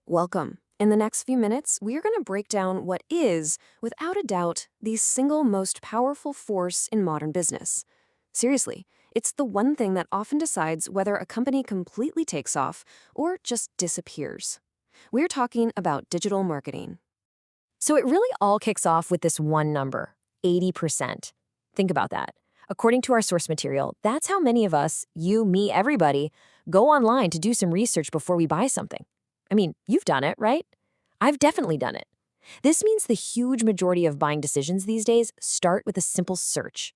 Welcome. In the next few minutes, we are going to break down what is, without a doubt, the single most powerful force in modern business. Seriously, it's the one thing that often decides whether a company completely takes off or just disappears. We're talking about digital marketing. So it really all kicks off with this one number, 80%. Think about that. According to our source material, that's how many of us, you, me, everybody, go online to do some research before we buy something. I mean, you've done it, right? I've definitely done it. This means the huge majority of buying decisions these days start with a simple search.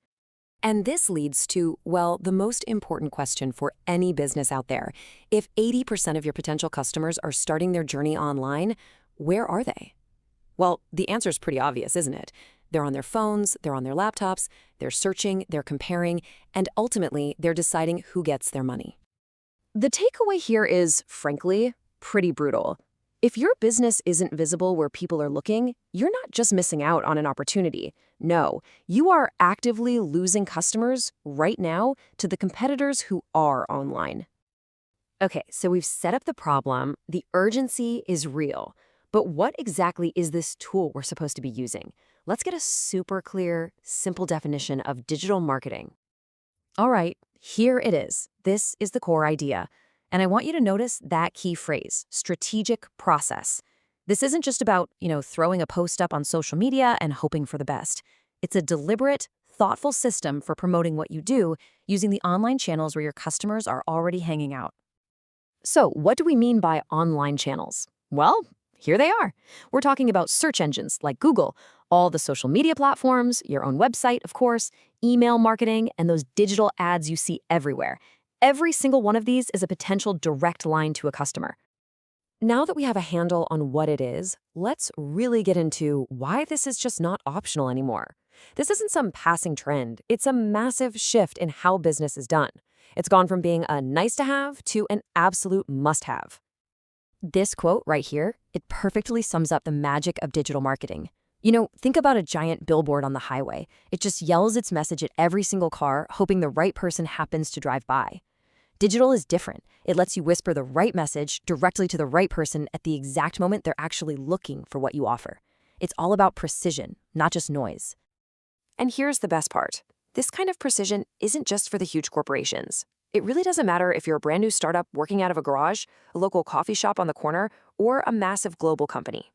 And this leads to, well, the most important question for any business out there. If 80% of your potential customers are starting their journey online, where are they? Well, the answer is pretty obvious, isn't it? They're on their phones, they're on their laptops, they're searching, they're comparing, and ultimately, they're deciding who gets their money. The takeaway here is, frankly, pretty brutal. If your business isn't visible where people are looking, you're not just missing out on an opportunity. No, you are actively losing customers right now to the competitors who are online. Okay, so we've set up the problem. The urgency is real. But what exactly is this tool we're supposed to be using? Let's get a super clear, simple definition of digital marketing. All right, here it is. This is the core idea. And I want you to notice that key phrase, strategic process. This isn't just about, throwing a post up on social media and hoping for the best. It's a deliberate, thoughtful system for promoting what you do using the online channels where your customers are already hanging out. So, what do we mean by online channels? Well, here they are. We're talking about search engines like Google, all the social media platforms, your own website, of course, email marketing, and those digital ads you see everywhere. Every single one of these is a potential direct line to a customer. Now that we have a handle on what it is, let's really get into why this is just not optional anymore. This isn't some passing trend. It's a massive shift in how business is done. It's gone from being a nice-to-have to an absolute must-have. This quote right here, it perfectly sums up the magic of digital marketing. Think about a giant billboard on the highway. It just yells its message at every single car, hoping the right person happens to drive by. Digital is different. It lets you whisper the right message directly to the right person at the exact moment they're actually looking for what you offer. It's all about precision, not just noise. And here's the best part. This kind of precision isn't just for the huge corporations. It really doesn't matter if you're a brand new startup working out of a garage, a local coffee shop on the corner, or a massive global company.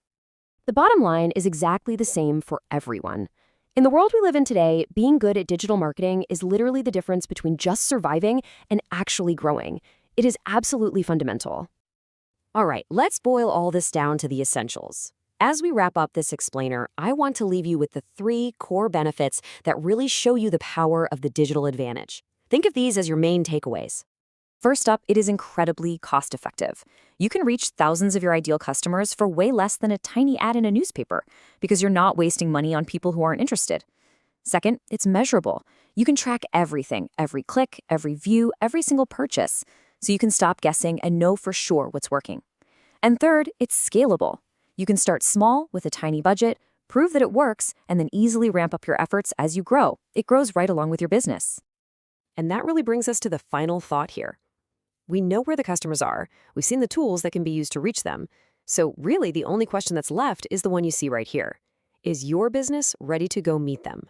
The bottom line is exactly the same for everyone. In the world we live in today, being good at digital marketing is literally the difference between just surviving and actually growing. It is absolutely fundamental. All right, let's boil all this down to the essentials. As we wrap up this explainer, I want to leave you with the 3 core benefits that really show you the power of the digital advantage. Think of these as your main takeaways. First up, it is incredibly cost-effective. You can reach thousands of your ideal customers for way less than a tiny ad in a newspaper because you're not wasting money on people who aren't interested. Second, it's measurable. You can track everything, every click, every view, every single purchase, so you can stop guessing and know for sure what's working. And third, it's scalable. You can start small with a tiny budget, prove that it works, and then easily ramp up your efforts as you grow. It grows right along with your business. And that really brings us to the final thought here. We know where the customers are. We've seen the tools that can be used to reach them. So really, the only question that's left is the one you see right here. Is your business ready to go meet them?